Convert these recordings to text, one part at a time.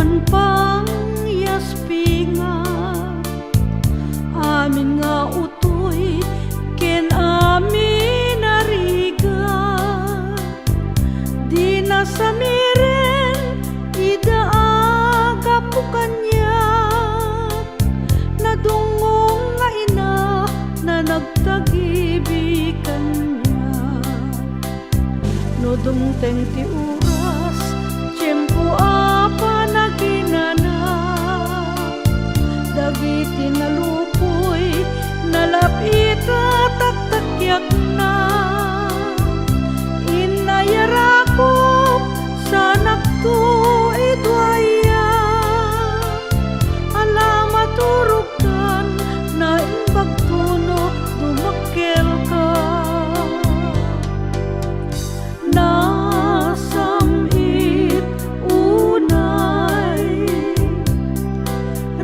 awan pang yaspinga, amin nga utoy ken amin ariga, di na samiren idaaga po kanya, nadungong nga ina na nagtagibikan niya. No dumteng ti oras, tiyempo apa naginana, dagiti nalupoy, nalapita taktakyak na, inayarakop sa nakto idwaya, alamat turugkan na imbagtuno dumakkel ka. Nasamit unay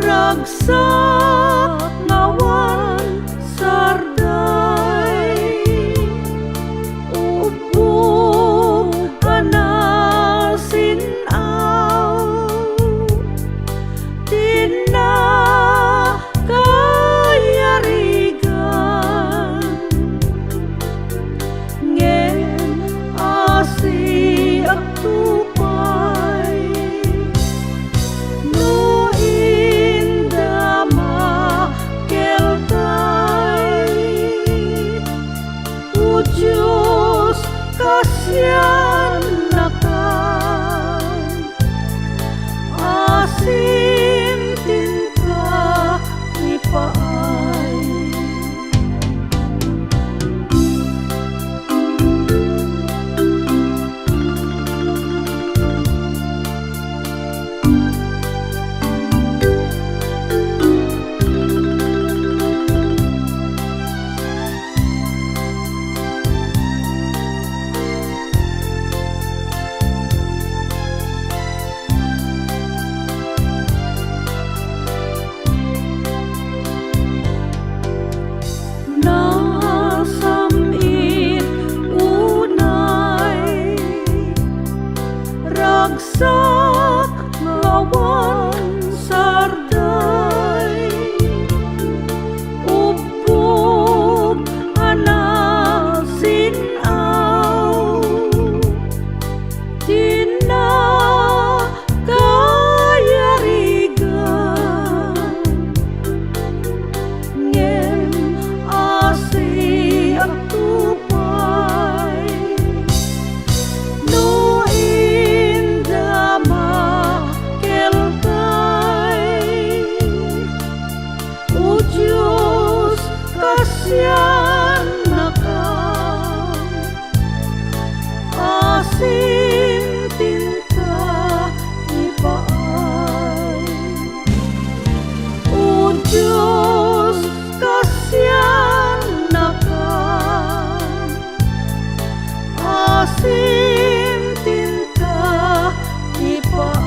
ragsak ngawan sarday, ubog anasinaw, tinakayarigan, ngem asi agtupay, no indama keltay, o Diyos kasyan nakan, asim tinta ipaay. Nasamit unay ragsak ngawan sarday, ubog anasinaw, tinakayarigan, ngem asi agtupay, no indama keltay, o Diyos kasyan nakan, asim tinta ipaay. O Diyos kasyan nakan, asim tinta ipaay.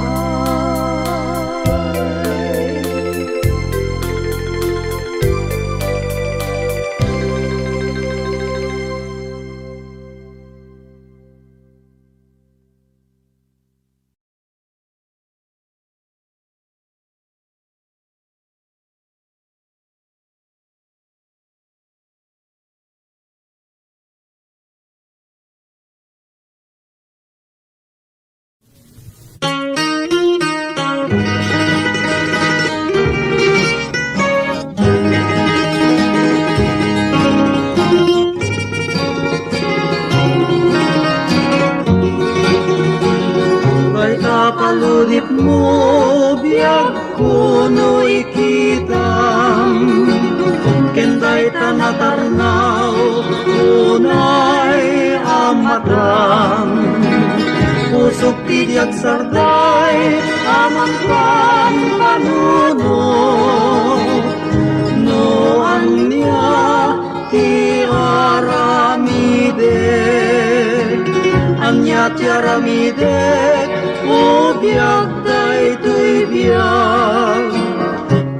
Kay kapaludip mo biag kuno ikitam, kenday tanatarnaw unay amatang, pusok tidiag sarday amang pampanuno, no anya ti aramidek, anya ti aramidek, o biag daytoy biag,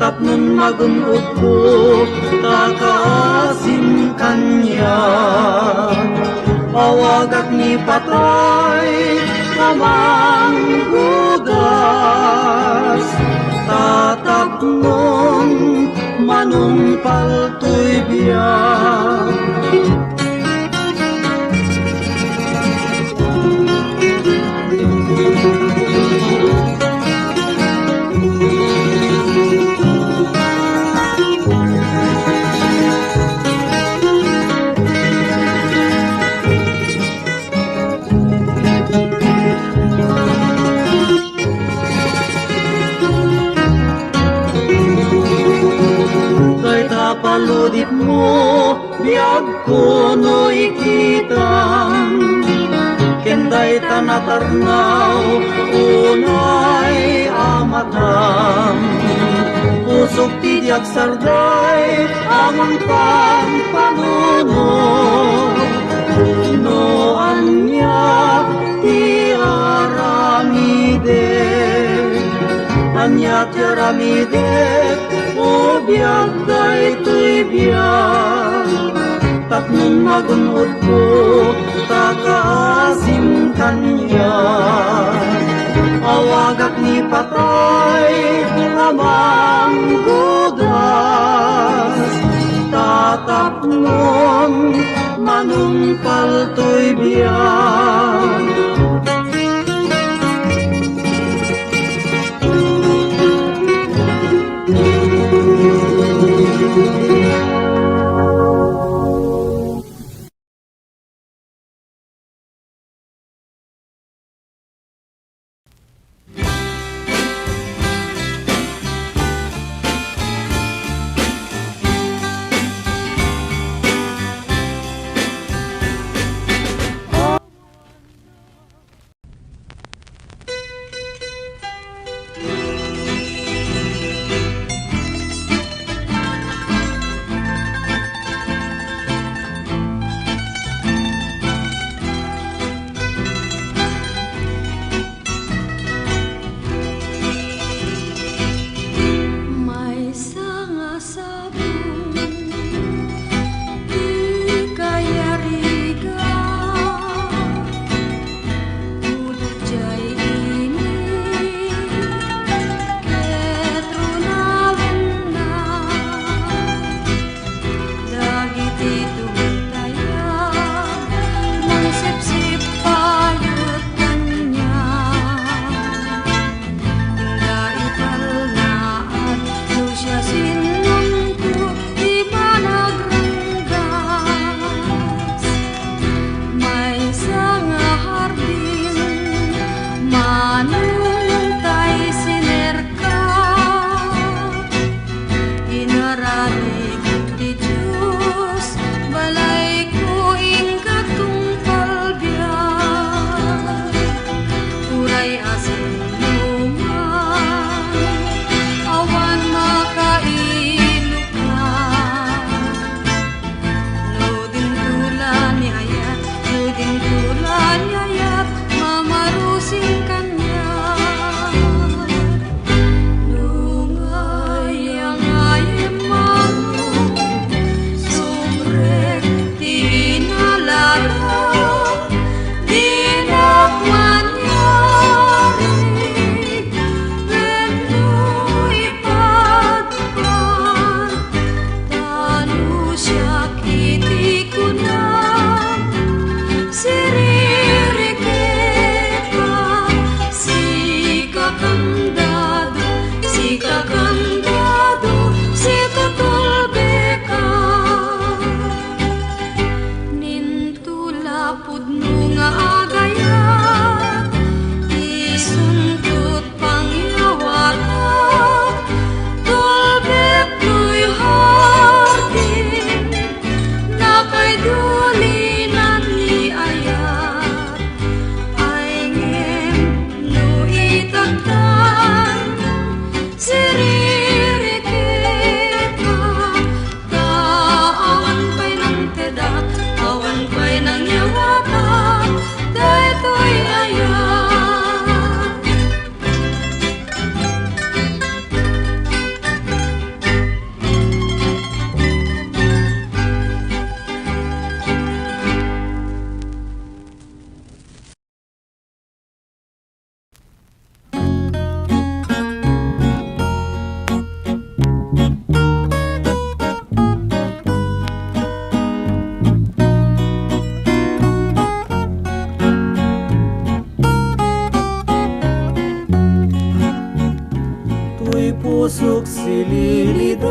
tapnon magunod ko takaasim kanya, awagak ni patay kamanggugan, palto'y biyak. Paludip mo, biyag ko no ikitang kenday tanatarnaw, unay amatang pusok tidiak sarday, amang pampanuno no anya ti aramide, anya ti aramide, o biyag day to'y biyag. Tapnon magunod ko, takaasim kanya. Awagak ni patay, amang gudas. Tatapnon, manumpal to'y biyag. pusok sililiday,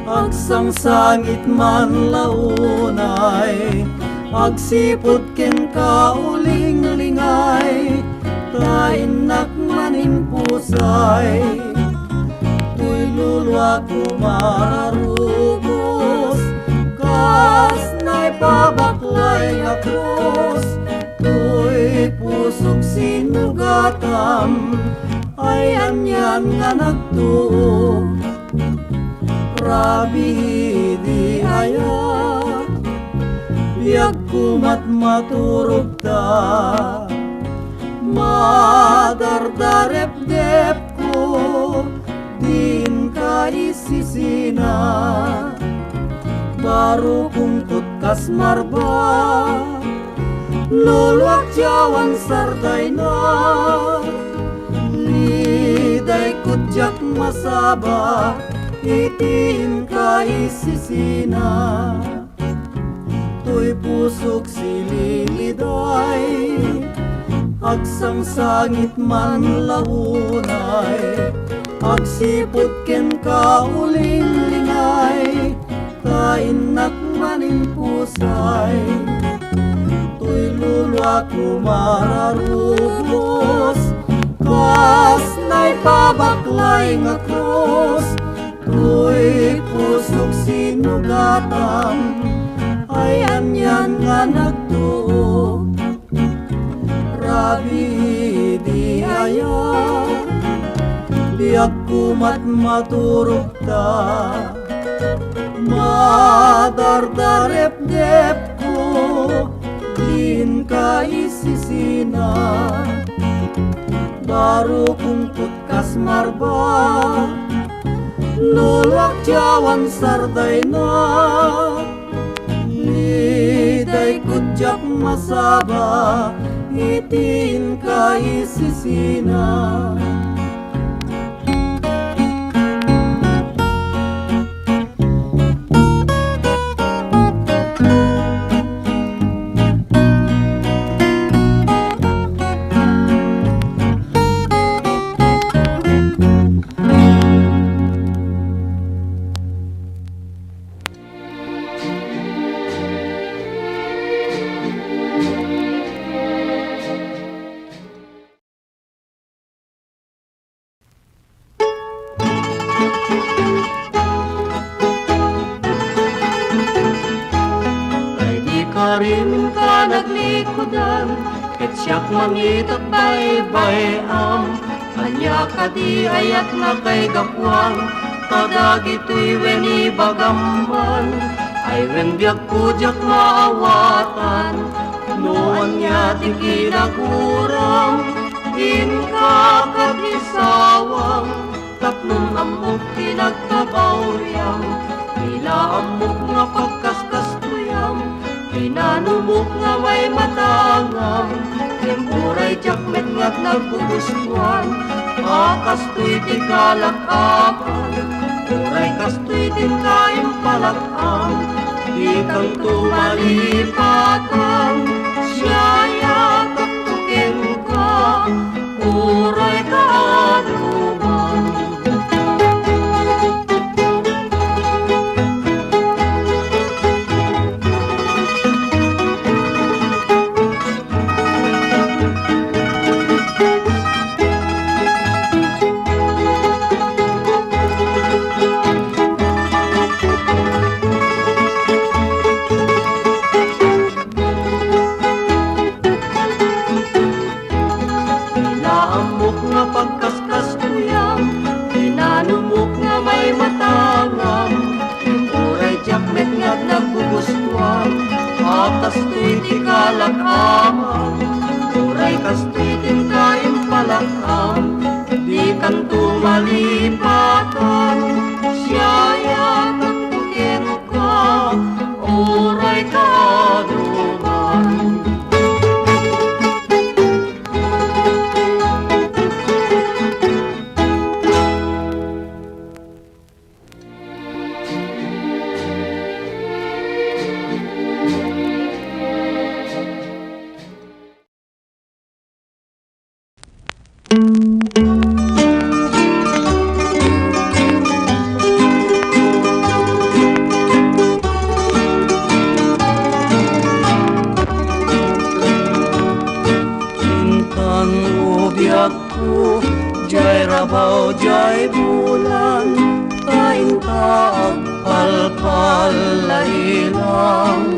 agsangsangit man launay, agsipot ken kauling-lingay, tainak manin pusay. Tuy lulwa kumararubos, kas na'y pabaklay nga krus. Tuy pusok sinugatam, ay anyan nga nagtuo. Rabi di aya, biag kumat maturog ta. Madardarep-dep ko, din ka isisina. Baru kungkut kas marba, luluak jawan sarday na. Liday kutjak masaba, itin ka isisina. Tuy pusok sililiday, agsangsangit man launay, agsipot ken kauling-lingay, kainak manin pusay. Tuy lulwa kumararubos, kas na'y pabaklay nga krus. Tuy pusok sinugatam, ay anyan nga nagtuo. Rabi di aya, biag kumat maturog ta. Madardarep-dep ko, din ka isisina. Baru kungkut kas marba, luluak jawan sarday na. Liday kutjak masaba, itin ka isisina. Rin ka naglikodan, ket siyak mangitat baybay-am. Anya ka di ayat na kay gapwang, kadagito'y weni bagamban. Ay wen biag kujak maawatan, noan niya di kinaguram. In ka kagisawang, tapnong amok tinagkabawryang. Ila amok nga pagkaskastuyang, pinanumok nga may matangam. Tempuray jakmet nga't nagbugustuhan, kastoy di kalakaman. Puray kastoy din kaim palakam, di kang tumalipatan. Siyaya kaktukin ka, puray kaanuman. Kastoy di kalakaman, puray kastoy din kain palakam. Di kan tumalipatan, siyaya kaktukin ka, oray kaanuman. biakku jay rabaw jay bulan tain taag palpal lailang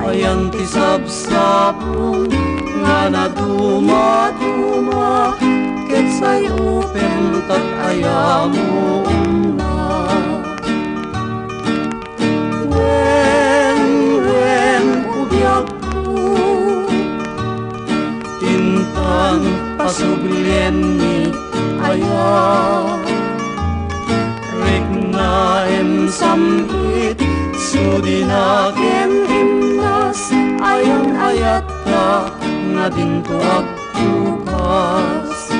ayan ti sabsabong nga naduma-duma ket sayo pentat ayamo na wen ubyakku tintang pasublien ni aya regna em samit sudinaken imnas ayang ayat ka nga dintuak bukas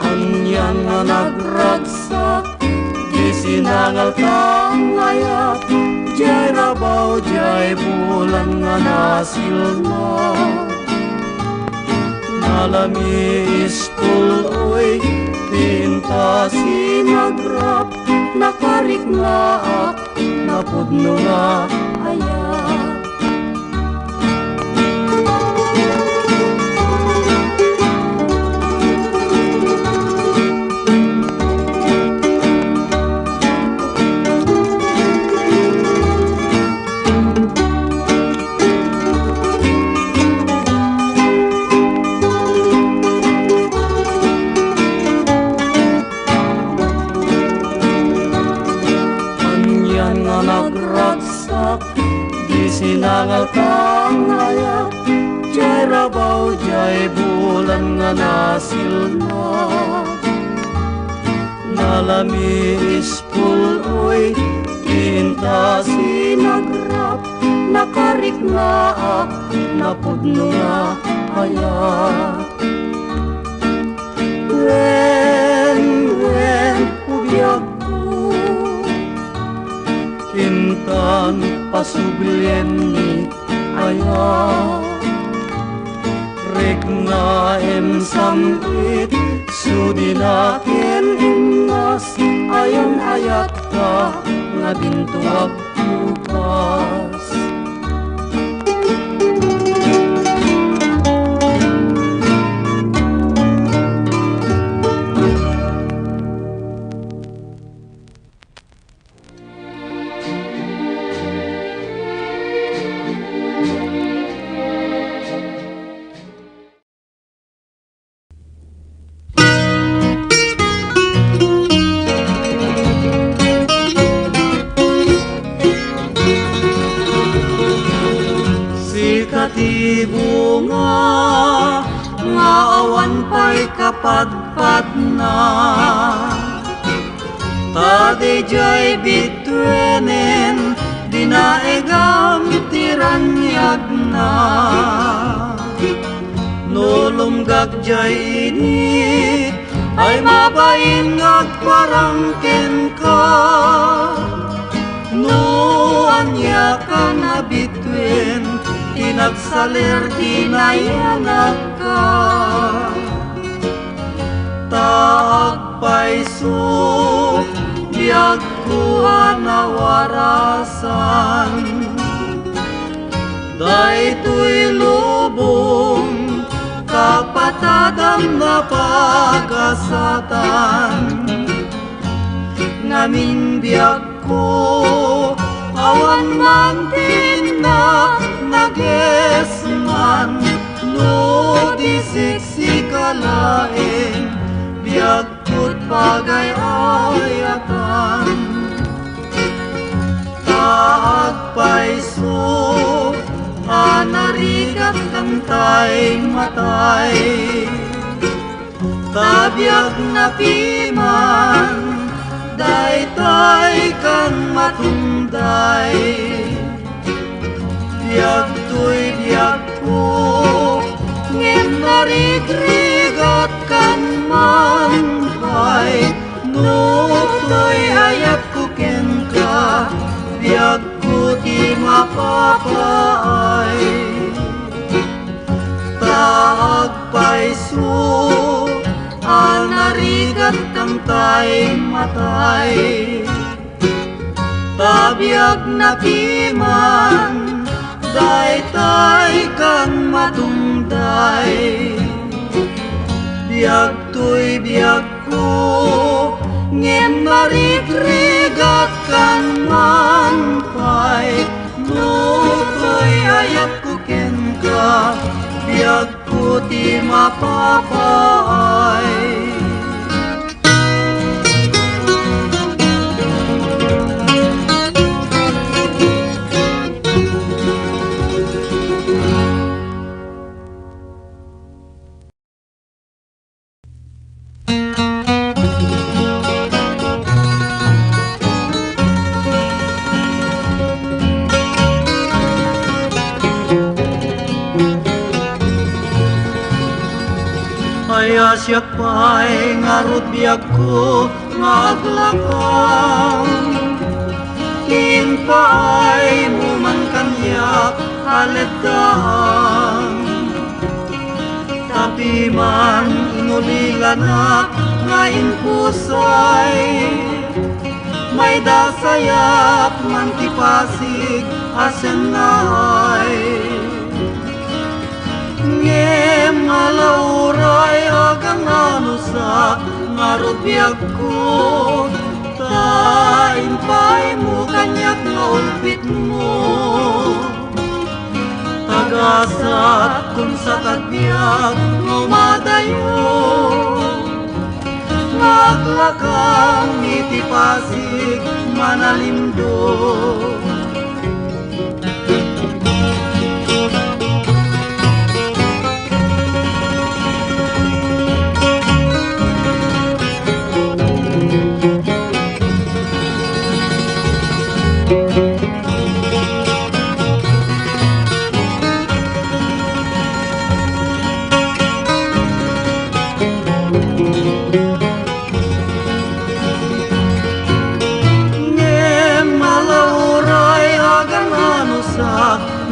anyan nga nagragsak di sinangal kang ayat jay rabaw jay bulan nga nasilna nalami istuloy tinta sinagrap nakariknaak napudno nga ayat sinangal kang ayat jay rabaw jay bulan nga nasilna nalami ispuloy tinta sinagrap nakariknaak napudno nga ayat wen ubyakku kintan pasublien ni aya regna em samit sudinaken imnas ayang ayat ka nga dintuak bukas ti bunga nga awan pa'y kapadpad na tadi jay bitwenen dinaegam tiranyag na nulumgag jay init ay mabain ngagparangken ka no anya ka na bitwen inagsalir dinayanag ka taagpaiso biyag kuha na warasan daytoy lubong kapatadam na pagasatan ngamin biyag ko awan man na nagesman no disisikalaeng biyagkut pagayayatan taagpaiso anarigat kantay matay tabiyag na piman daytay kan matunday biyag to'y biyag ko ngem narigrigat kan manbay no to'y ayat ko ken ka biyag ko di mapapaay taagpaiso anarigat kang tay matay tabiyag na piman daytay kan matungday matay. Biag to'y biag ko, ngem marigrigat kan manpay. No to'y ayat ko ken ka, biag ko ti mapapaay. Kaya siya pa'y ngarot biag ko maglakang. Tinpa'y mo man kanyak haledaan. Tapi man inulilanak nga impusay. May dasayap man tipasig asen naay. Ngem malauray agang anusak ngarot biag ko. Tain pa'y mo kanyak nga ulpit mo. Tagasat kung sa tagbiag ngumadayo. Maglakang itipasig manalimdo.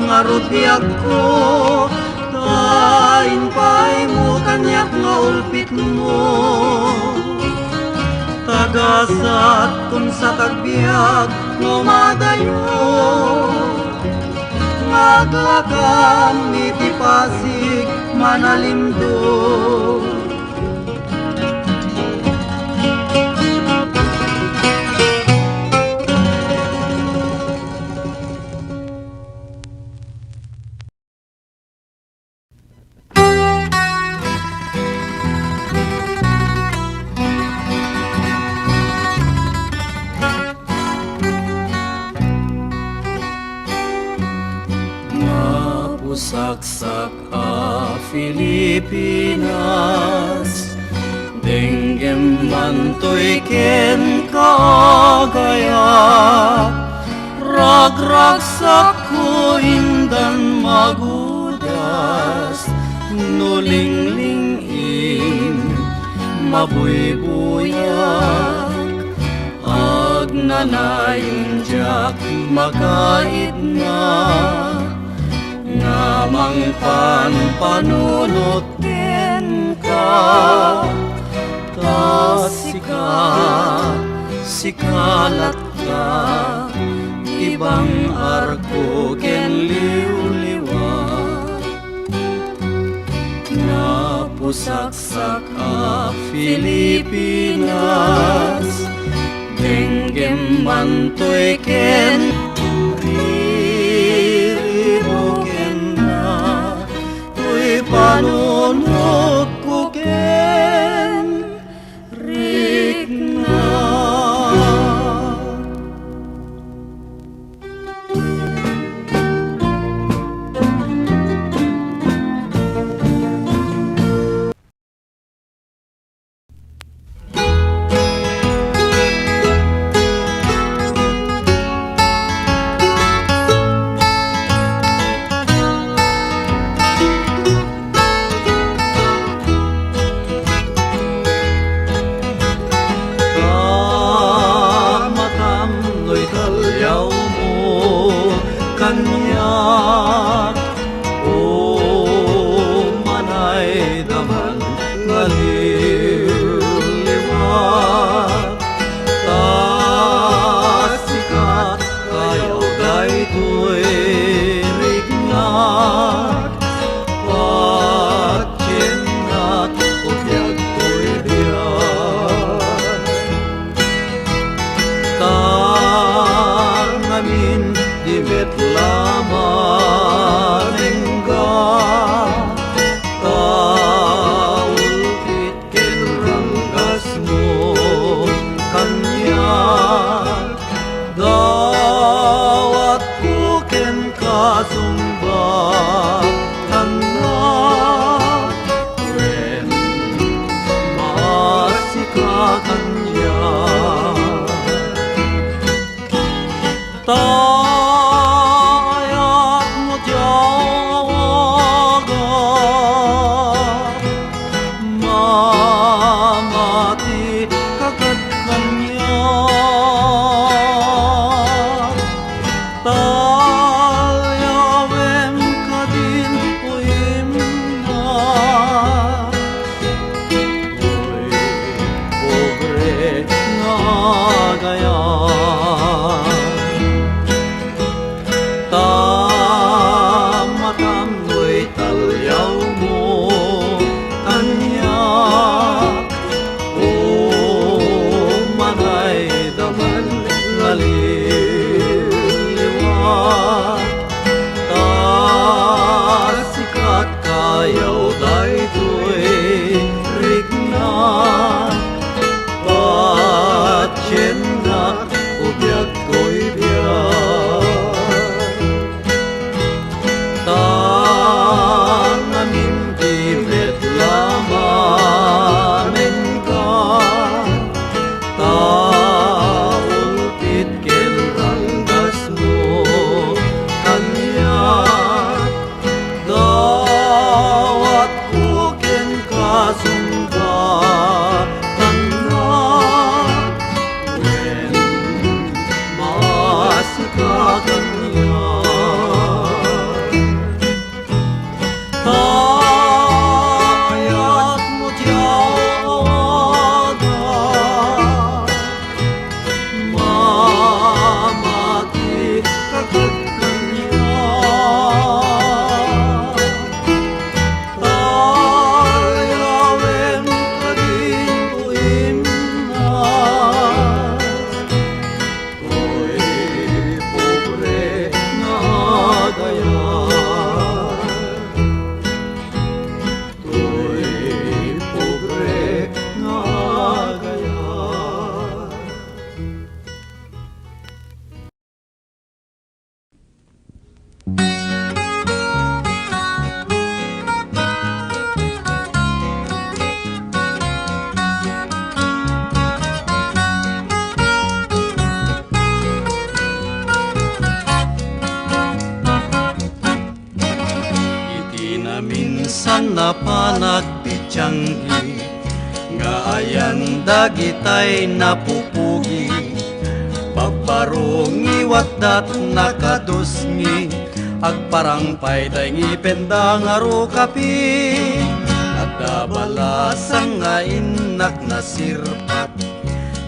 Ngarot biag ko, tain pa'y mo kanyak nga ulpit mo. Tagasat kung sa tagbiag ngumadayo. Maglakam itipasig manalimdo. Saksak a Pilipinas, denggem mantoy ken kaagaya. Ragragsak ko indan magudas, nulingling mabuybuyak. Agnanayong jak makait na, ngamang panunutin ka. Sikalat ka, ibang arko ken liwliwat. Napusaksak a Pilipinas, denggem mantoy ken panunod ko ken rigna. Kanyak o manay daman ngaliwliwat. Tasikat kayaw daytoy rignat, nagpitsanggi, nga ayan dagitay napupugi, pagparong iwat dat nakadusngi, agparang payday ngipenda nga rukapi, at dabalasang nga inak nasirpat,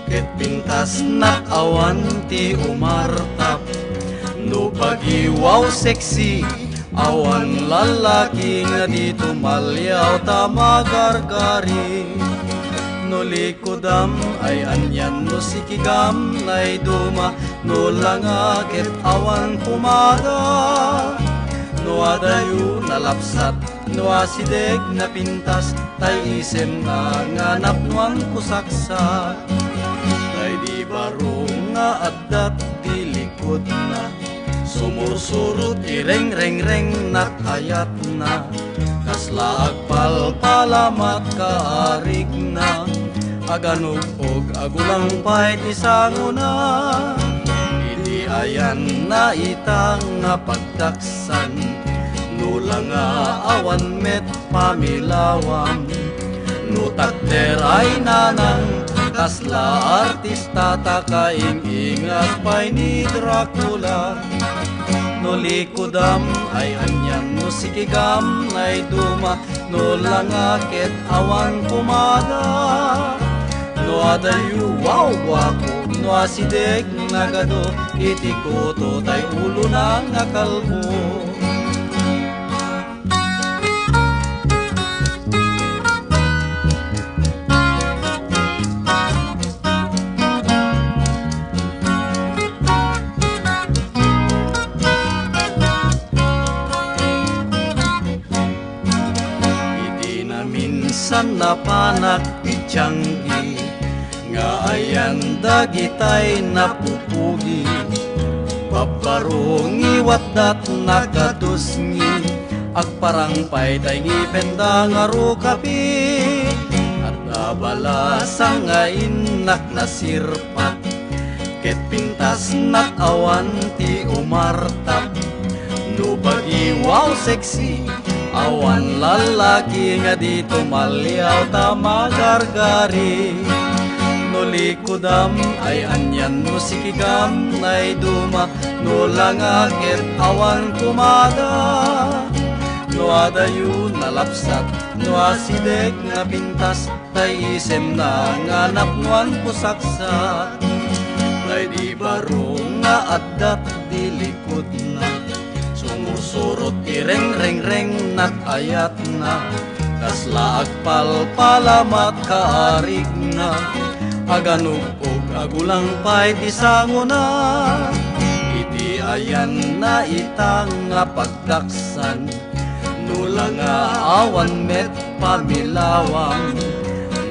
ket pintas nakawan ti umartap, no pagiwaw sexy, awan lalaki nga di tumalyaw tamagargari. No likodam ay anyan no sikigam nay duma, no langa ket awan pumada, no adayu nalapsat, no asideg na pintas, tay isem na nganap nuang kusaksa, tay di baro nga addat di likod na, sumusurot ireng-reng-reng nakayat na, kasla agpalpalamat kaarig na, aganug og agulang pay tisango na, iti ayan na itang nga pagdaksan, nula nga awan met pamilawam, no takder ay nanang, kasla artista takaing-ingat pay ni Dracula. No likodam ay anyan no sikigam nay duma, no langaket awan pumada, no adayu wow wako, no asideg nagado, iti koto tay ulo na nga kalbo. Minsan na panagpitsanggi, nga ayan dagitay napupugi, paparong iwat dat nakadusngi, agparang payday ngipenda nga rukapi, at dabalasang nga inak nasirpat, ket pintas nakawan ti umartap, no bagiwaw sexy, awan lalaki nga di tumalyaw tamagargari. No likodam ay anyan no sikigam nay duma, no langaket awan kumada, no adayu nalapsat, no asideg nga pintas, tay isem na nganap nuan pusaksa, tay di baro nga addat di likod na, sumusurot ireng-reng-reng nakayat na, kasla agpalpalamat kaarig na, aganug og agulang pay tisango na, iti ayan na itang nga pagdaksan, nula nga awan met pamilawang,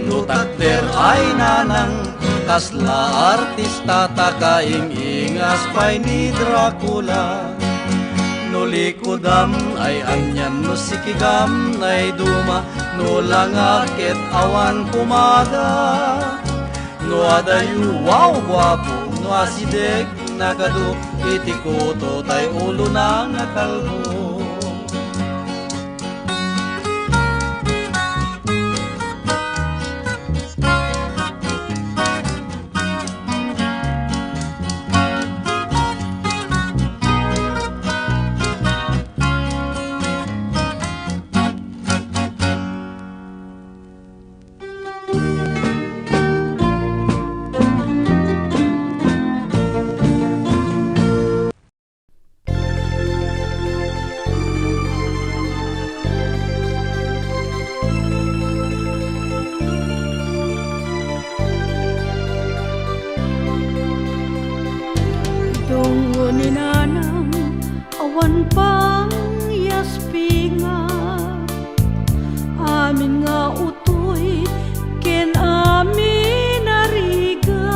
no takder ay nanang, kasla artista takaing-ingas pay ni Dracula. No likodam ay anyan no sikigam nay duma, no langaket awan pumada, no adayu wow guwapo, no asideg nagado, iti koto tay ulo na nga kalbo. Tungo ni nanang awan pang yaspinga, amin nga utoy ken amin ariga,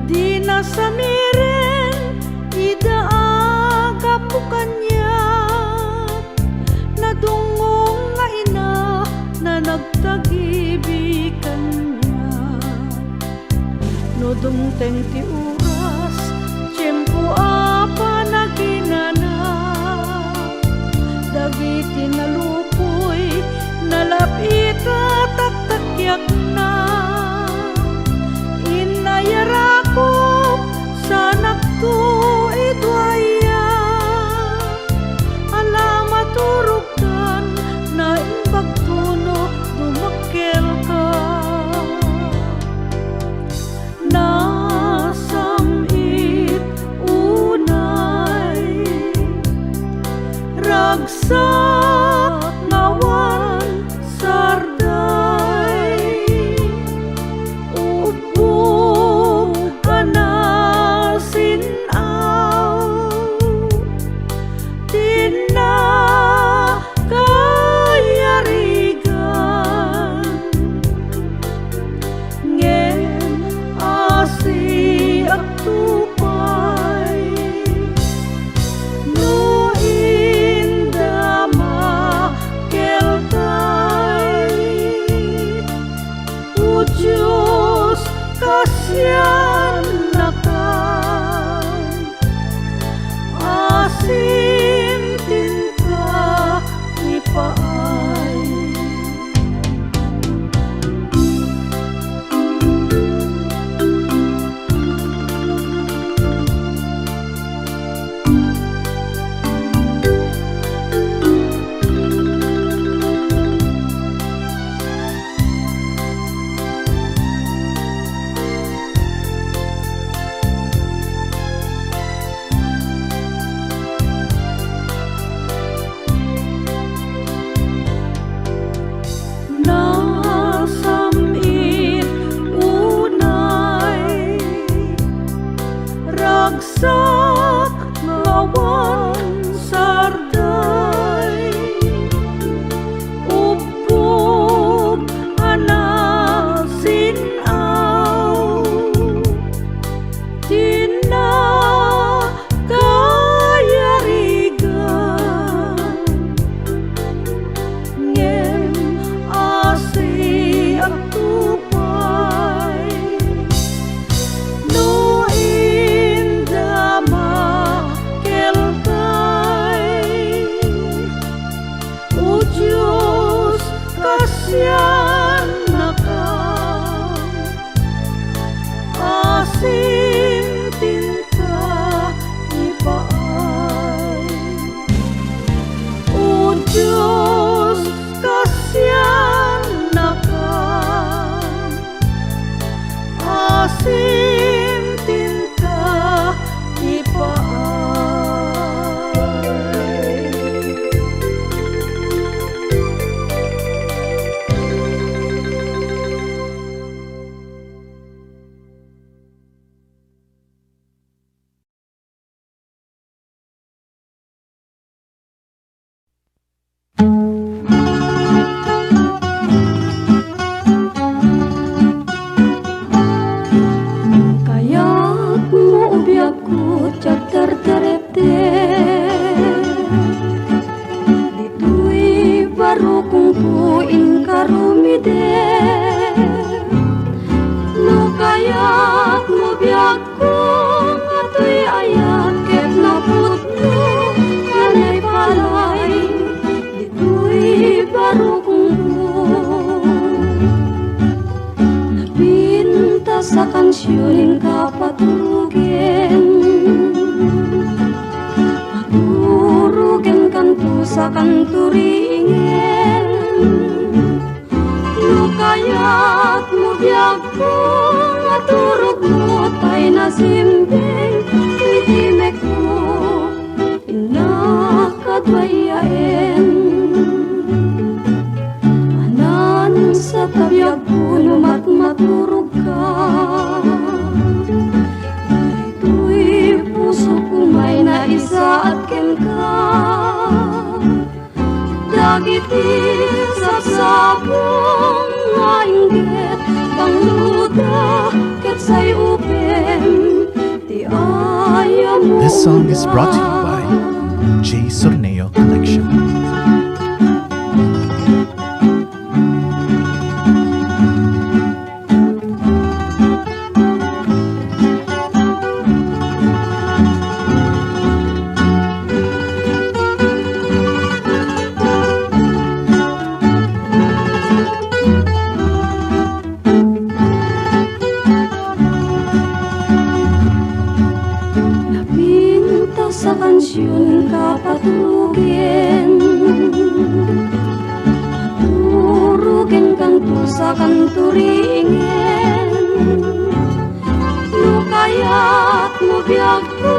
di na samiren idaaga po kanya, nadungong nga ina na nagtagibikan niya, no dumteng ti oras tiyempo apa naginana, dagiti nalupoy kasyan na ka, asim tinta ipaay. Nasamit unay ragsak ngawan sarday, upog anasinaw tinakayarigan ngem asi ang tupay no indama kelkay o Diyos kasyan na ka, asim tinta ipaay. O Diyos kasyan na ka, asim tinta ipaay. Kaya't mo ubiyak ko tiyag terterete, dito'y baro kong puin karumide. No kaya't mo biyak ko ngato'y ayak ket naputno kanay palay, dito'y baro kong napinta sa kansyoning kapatugin, maturugen kanto sa kanturingen. No kaya't mo biyak ko maturog mo tay nasimbing itimek mo inakadwayain. Manan sa tabiyag puno maturog ka, dito'y puso ko may naisa at ken ka. Dagiti sapsapong nga inggit pangluda ket say upem ti ayam mo. This song is brought to you by J. Sorneo Collection. Napinta sa kansyon kapatugin, maturugen kanto sa kanturingen. No kaya't mo biyak ko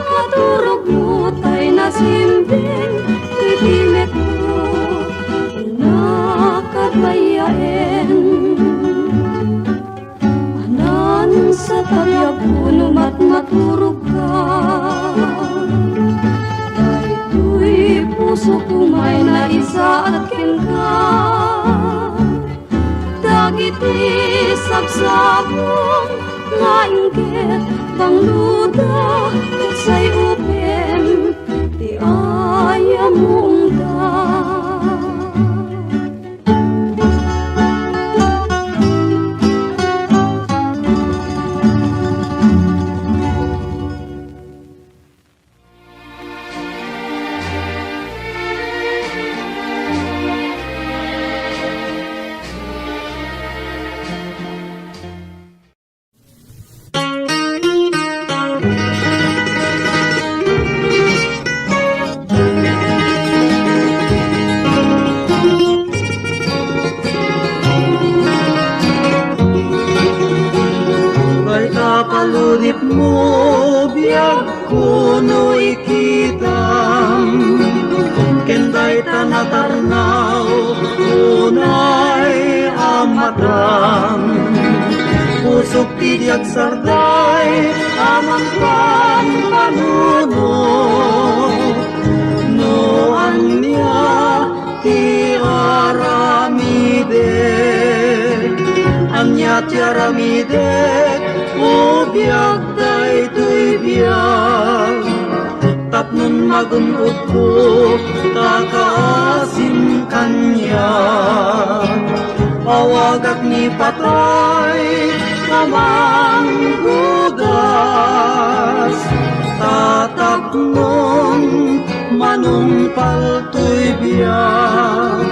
maturog mo tay nasimbing itimek mo inakadwayain. Manan sa tabiyag puno maturog ka, dito'y puso ko may naisa at ken ka. Dagiti sapsapong nga inggit pangluda ket say upem ti ayam mong da. paludip mo, biyag kuno ikitam. Kenday tanatarnaw, unay amatam. Pusok tidiag sarday, amang pampanuno. No anya ti aramide, anya ti aramide, o biyag day tuy biyag. Tapnon magunod ko, kakaasim kanya. Awagak ni patay, namang gudas. Tatapnon, manumpal tuy biyag.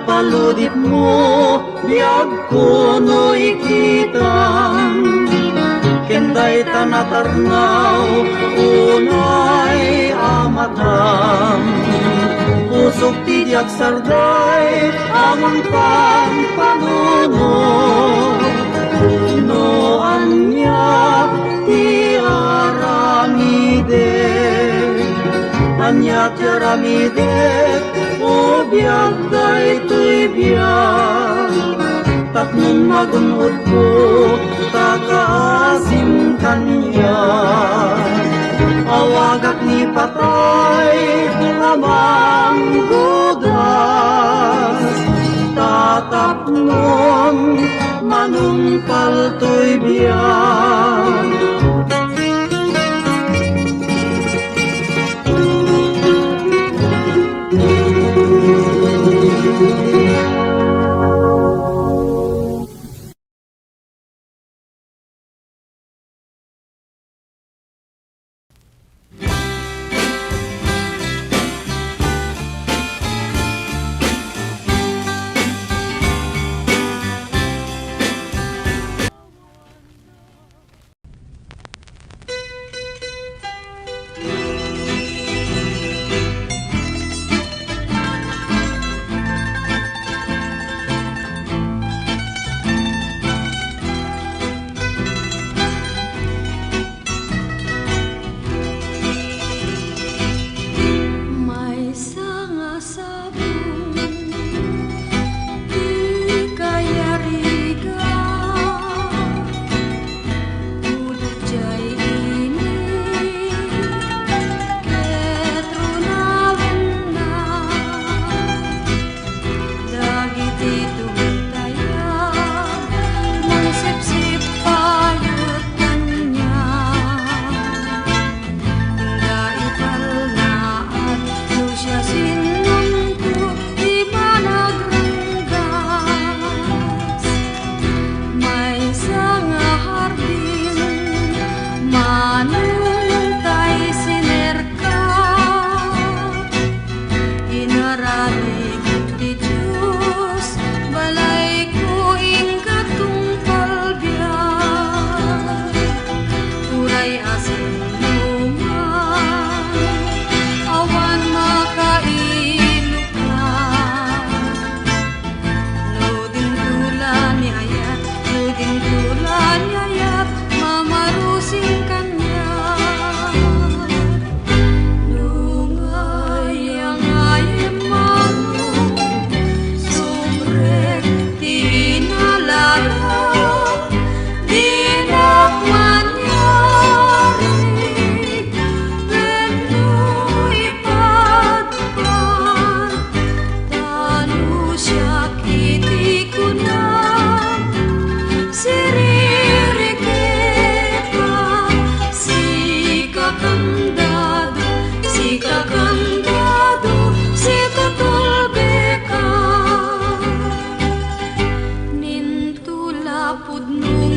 Paludip mo, biyag kuno ikitam. Kenday tanatarnaw, unay amatam. Pusok tidiag sarday, amang pampanuno. No anya ti aramide, anya ti aramide, o biyag day tuy biyag. Tapnon magunod ko, kakaasim kanya. Awagak ni patay, amang gudas. Tatapnon, manumpal tuy biyag.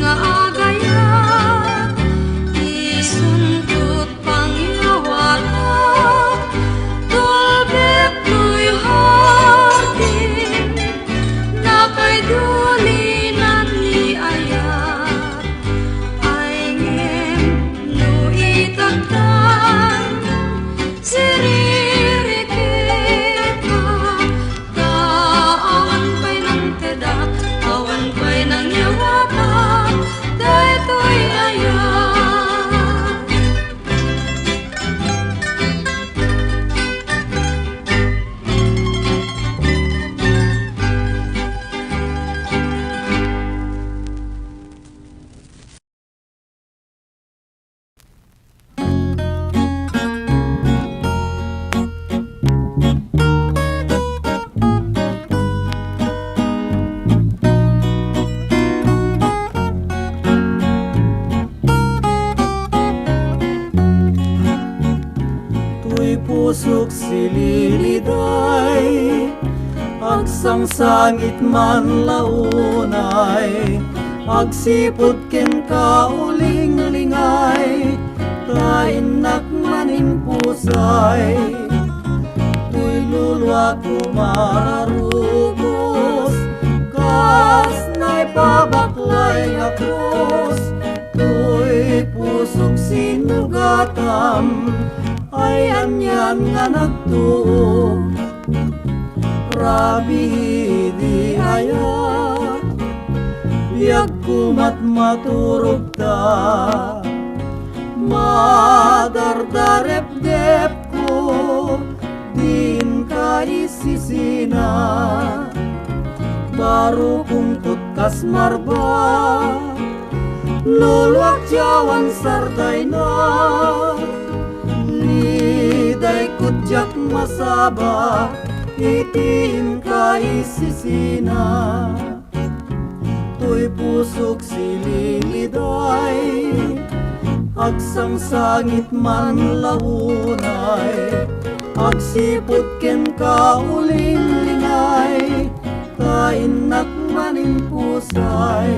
Agaya, isuntut pangyawa pusok sililiday, agsangsangit man launay, agsipot ken kauling-lingay, kainak maning pusay. Tuy lulwa kumararubos, kas na'y pabaklay nga krus. Tuy pusok sinugatam, ay anyan nga nagtuo. Rabi di ayat, biag kumat maturog ta. Madardarep-dep ko, din ka isisina. Baru kungkut kas marba, luluak jawan sarday na. Liday kutjak masaba, itin ka isisina. Tuy pusok sililiday, agsangsangit man launay, agsipot ken kauling-lingay, kainak maning pusay.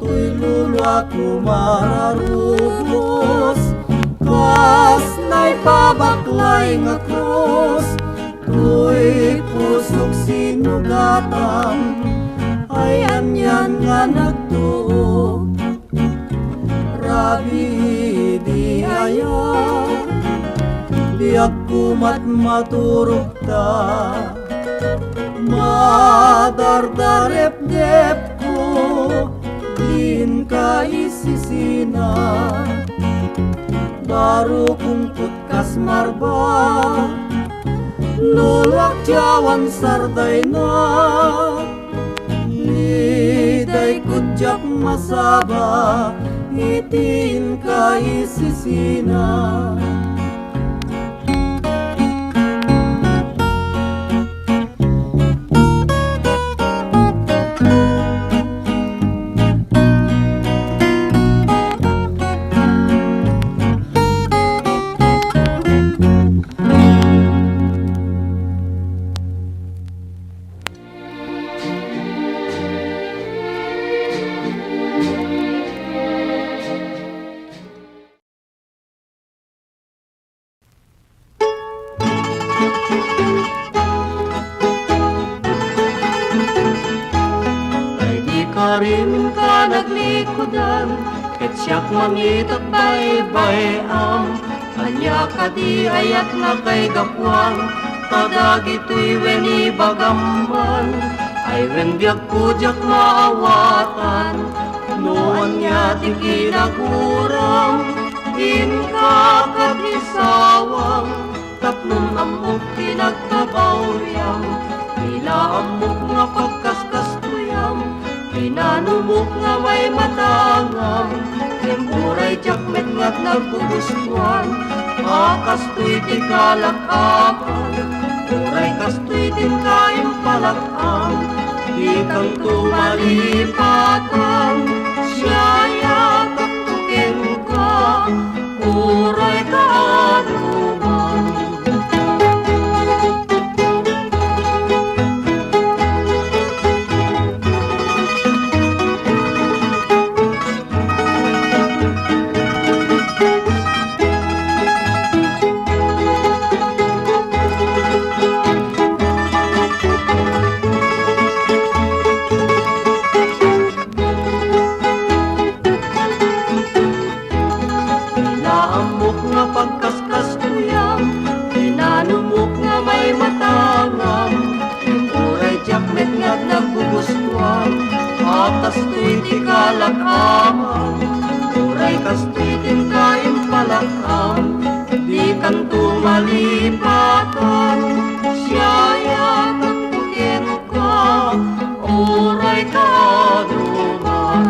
Tuy lulwa kumararubos, kas na'y pabaklay nga krus. Tuy pusok sinugatam, ay anyan nga nagtuo. Rabi di ayat, biag kumat maturog ta. Madardarep-dep ko, din ka isisina. Baru kungkut kas marba, luluak jawan sarday na. Liday kutjak masaba, itin ka isisina. Rin ka naglikodan, ket siyak mangitat baybay-am. Anya ka di ayat na kay gapwan, kadagito'y weni bagamban. Ay wen biag kujak maawatan, noan niya ti kinaguram. In ka kadisawang, tapnong amok tinagkabawryam. Ila amok nga pagkaskastuyam, pinanumok nga may matangam. Tempuray jakmet nga't nagbubustuan, kastoy ti kalakaman. Puray kastoy din kaim palakam, di kang tumalipatan. Siyaya kaktukin ka, puray kaanuman. Kastoy ti kalakaman, puray kastoy din kain palakam. Di kan tumalipatan, siyaya kaktukin ka, oray kaanuman.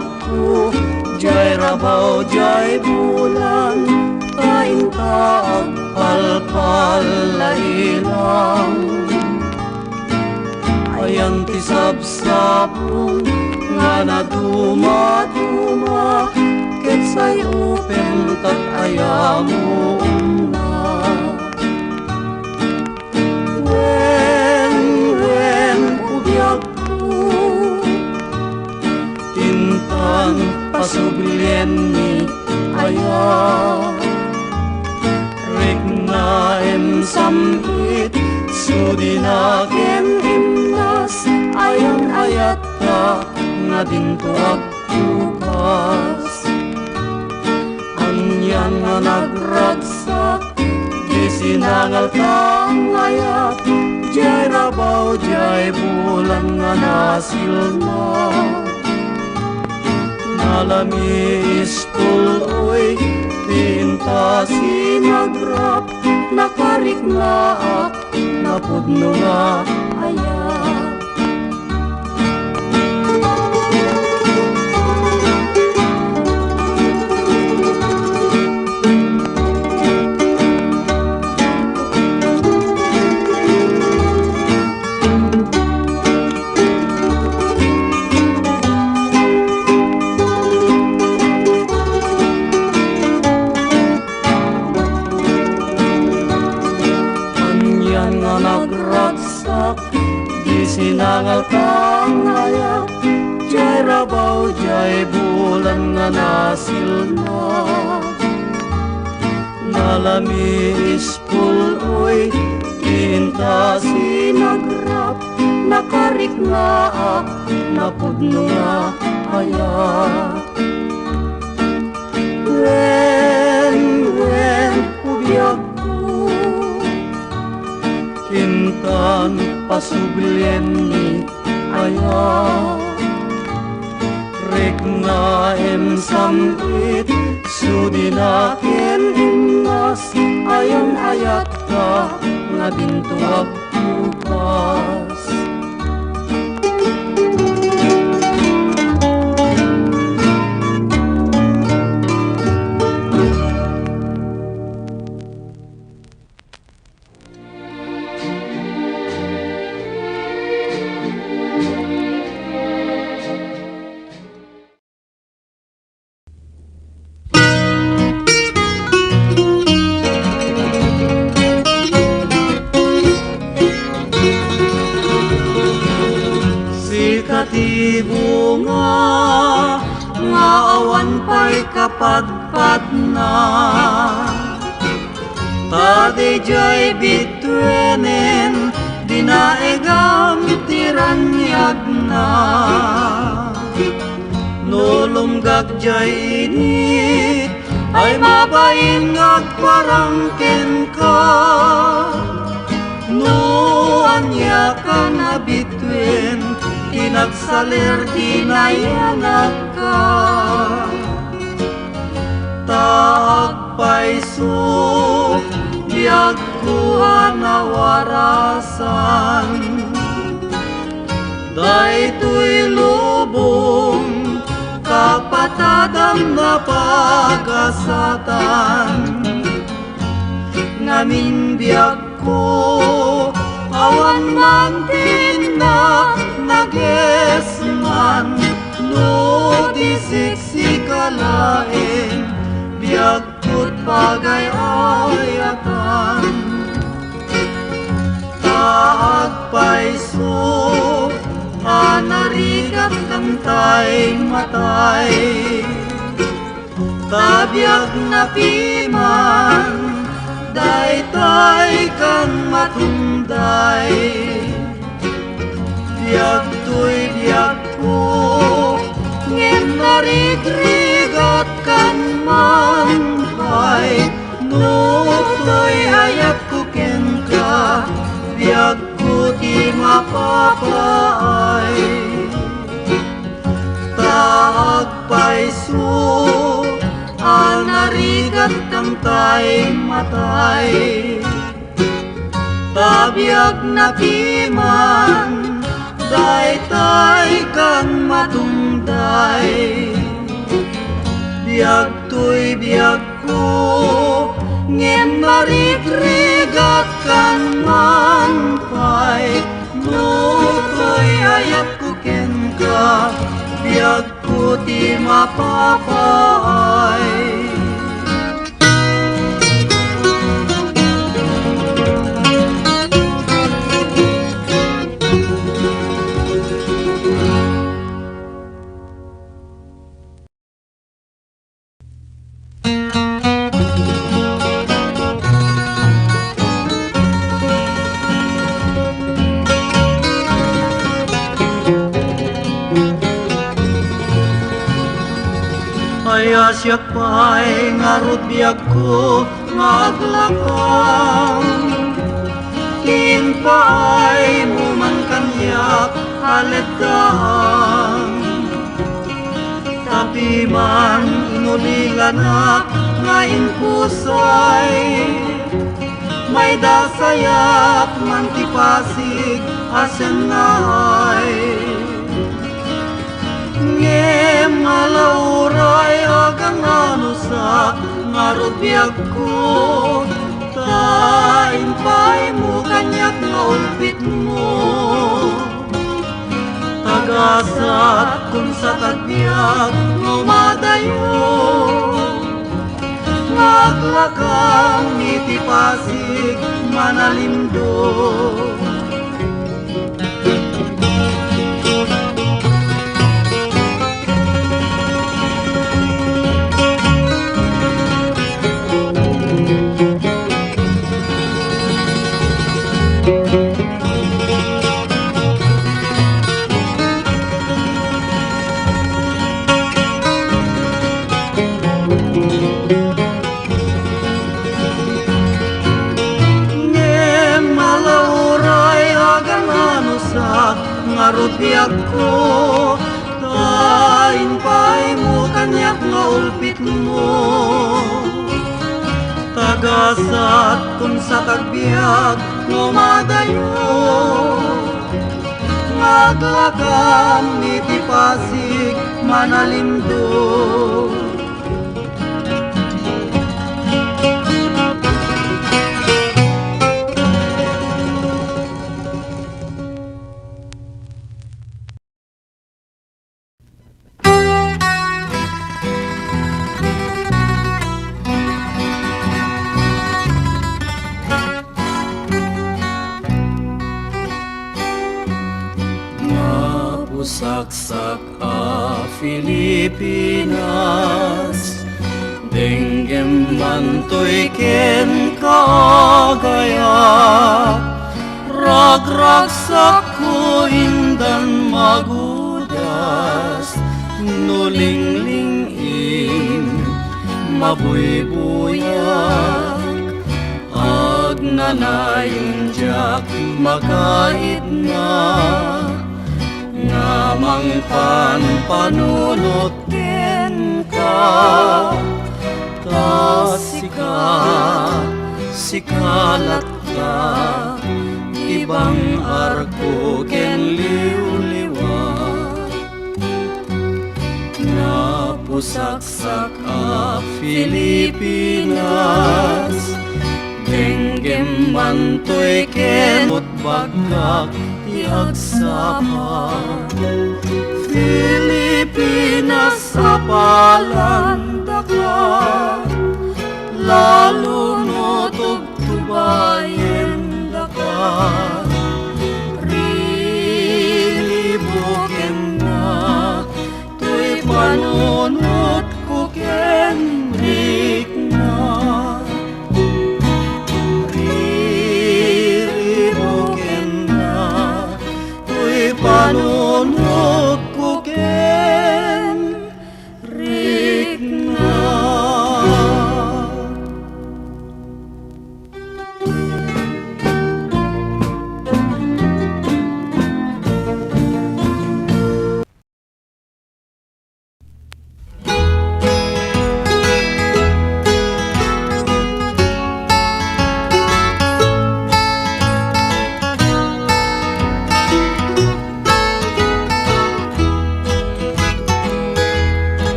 biyak ko, jay rabaw, jay bulan, tain taag palpal lailang. Ayan ti sabsabong nga na duma-duma, ket say upem tat ayamo na. Wen ubiyag ko, tintan pasublien ni aya. Rik na samhit, sudi na ken imnas, ayang ayat ka nga dintuag bukas. Anyan nga nagragsak, di sinangal kang ayat, jay rabaw, jay bulan nga nasilna. Nalami istuloy, tinta sinagrap, nakariknaak, napudno nga ayat. Sinangal kang ayat, jay rabaw, jay bulan nga nasilna. Nalami ispuloy, tinta sinagrap, nakariknaak, napudno nga ayat. Wen ubiyag ko, tintan pasublien ni aya. Rik na samhit, sudi na ken imnas, ayang ayat ka nga dintuag bukas. Ti bunga nga awan pa'y kapadpad na, tadi jay bitwenen dinaegam tiranyag na. Nulumgag jay init ay mabain ngagparangken ka, no anya ka na bitwen inagsalir dinayanag ka. Taagpay su biyag kuha nawarasan, daytoy lubong kapatadang napagasatan. Ngamin biyag ko awan mantin na nagesman, no disisikalain, biyag ko't pagayayatan. Taagpay su anarigat kantay matay, tabiyag na piman, daytay kang matunday. Biyag to'y biyag ko, ngem narigrigat kan manpay, no to'y ayat ko ken ka, biyag ko di mapapaay. Taagpay su anarigat kang tay matay, tabiyag na piman, daytay kang matunday. Biag to'y biag ko, ngem marigrigat kan manpay. No to'y ayat ko ken ka, biag ko ti mapapaay. Ayasyak pa'y ngarut biag ko ngaglakang. Kinpaay mo man kanyak haletang. Tapi man inulilanak ngayon pusay. May dasayak man tipasig asen naay. Ngem malauray agang anusak ngarut biag ko. Tain pa'y mo kanyak nga ulpit mo. Tagasat kung sa tagbiag ngumadayo. Ngaglakang itipasig manalimdo. Ngarut biag ko, tain pa'y mo kanyak nga ulpit mo. Tagasat kung sa tagbiag ngumadayo. Ngaglakam itipasig manalimdo. Saksak a Pilipinas, denggem mantoy ken kaagaya. Ragragsak ko indan magudas, nulinglingin mabuybuyak. Agnanayin jak makait na, ngamang panunot ken ka. Sikalat ka, ibang arko ken liw-liwat. Napusaksak a Pilipinas, denggem mantoy ken utbagkak ti agsapan. Pilipinas sa palandaka, lalo mo tugtubayen daka. Rilibuken na, to'y panunot ko ken rikna. Rilibuken na, to'y panunot ko ken rikna.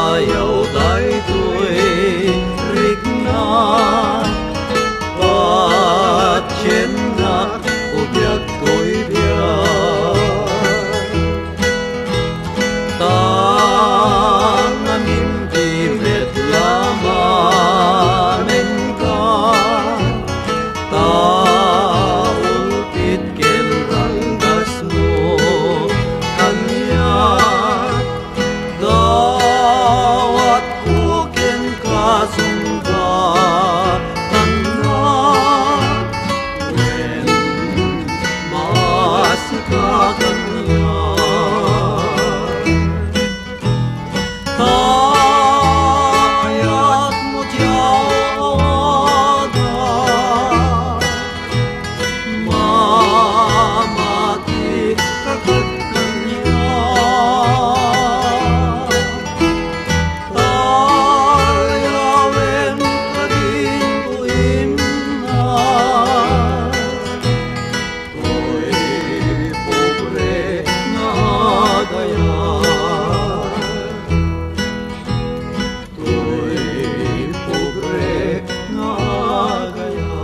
ayaw daytoy rigna patyennak ubyak ko'y biyay tangamin di betlamanen ka taulpit ken ranggas mo kanya dawat ko ken kasumbatan na wen masikaganya tayat mo tiyawada mamati kakaganya tayawen kadintuin na ko'y pobre na gaya ko'y pobre na gaya.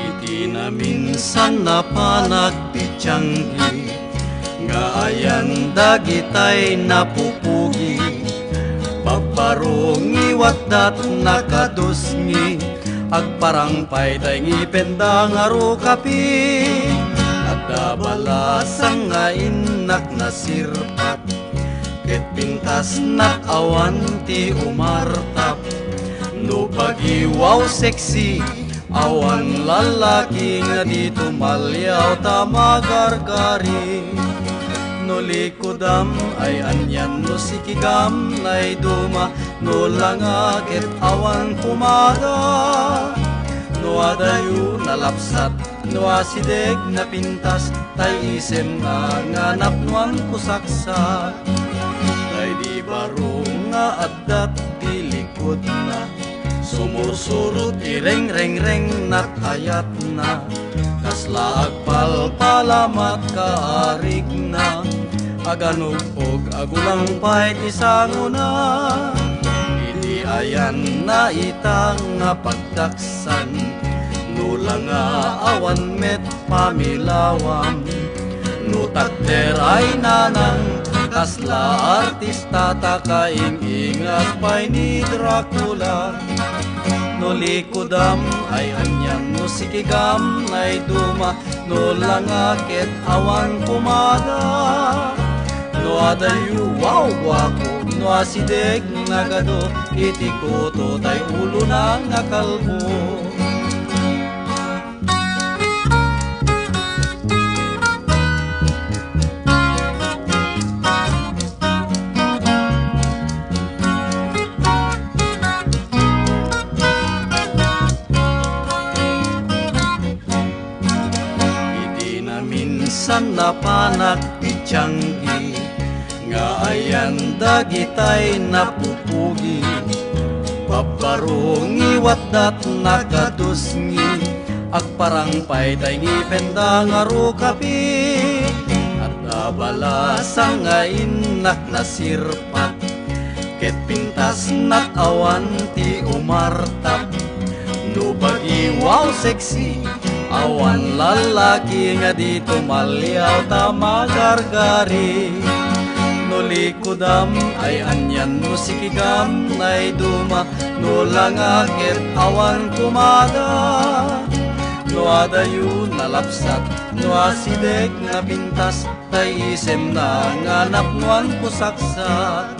Iti na minsan na panagpitsanggi nga ayan dagitay napupugi paparungi watdat nakadusngi agparang payday ngipendang aro kapi at dabalasang nga inak na sirpat ket pintas nak awan ti umartap no pagiwaw sexy awan lalaki nga di tumalyaw tamagargari no likodam ay anyan no sikigam nay duma no langaket awan pumada no adayu nalapsat no asideg na pintas tay isem na nganap nuan kusaksa tay di baro nga addat di likod na sumursurot ireng-reng-reng nakayat na kasla agpalpalamat kaarig na aganupog agulang pay ti sanguna iti ayan na itang nga pagdaksan nula nga awan met pamilawam no takder ay nanang kasla artista takaing-ingat pay ni Dracula no likodam ay anyan no sikigam nay duma no langaket awan pumada no adayu wow wako no asideg nagado iti koto tay ulo na nga kalbo. Minsan na panagpitsanggi nga ayan dagitay napupugi paparungi watdat nakadusngi agparang payday ngipendang aro kapi at abalasang nga inak na sirpat ket pintas nak awan ti umartap no bagiwaw sexy awan lalaki nga di tumalyaw tamagargari no likodam ay anyan no sikigam nay duma no langaket awan kumada no adayu nalapsat no asideg na pintas tay isem na nganap nuan kusaksak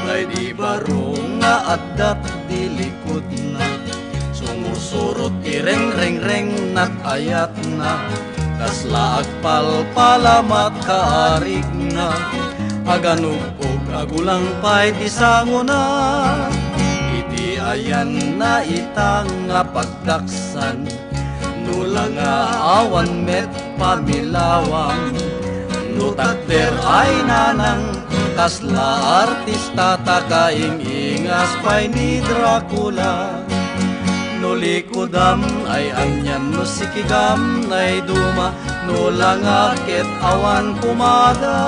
tay di baro nga addat di likod na sumusurot ireng-reng-reng nakayat na kasla agpalpalamat kaarig na aganupog agulang pay ti sanguna iti ayan na itang nga pagdaksan Nulang awan met pamilawang nutakder ay nanang kasla artista takaing ingas pay ni Dracula. Nulikudam ay anyan no sikigam nay duma nulang akit awan kumada.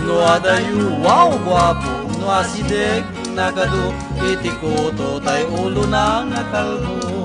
No adayu wow guwapo no asideg nagadu itikuto tay ulo na nga kalbo.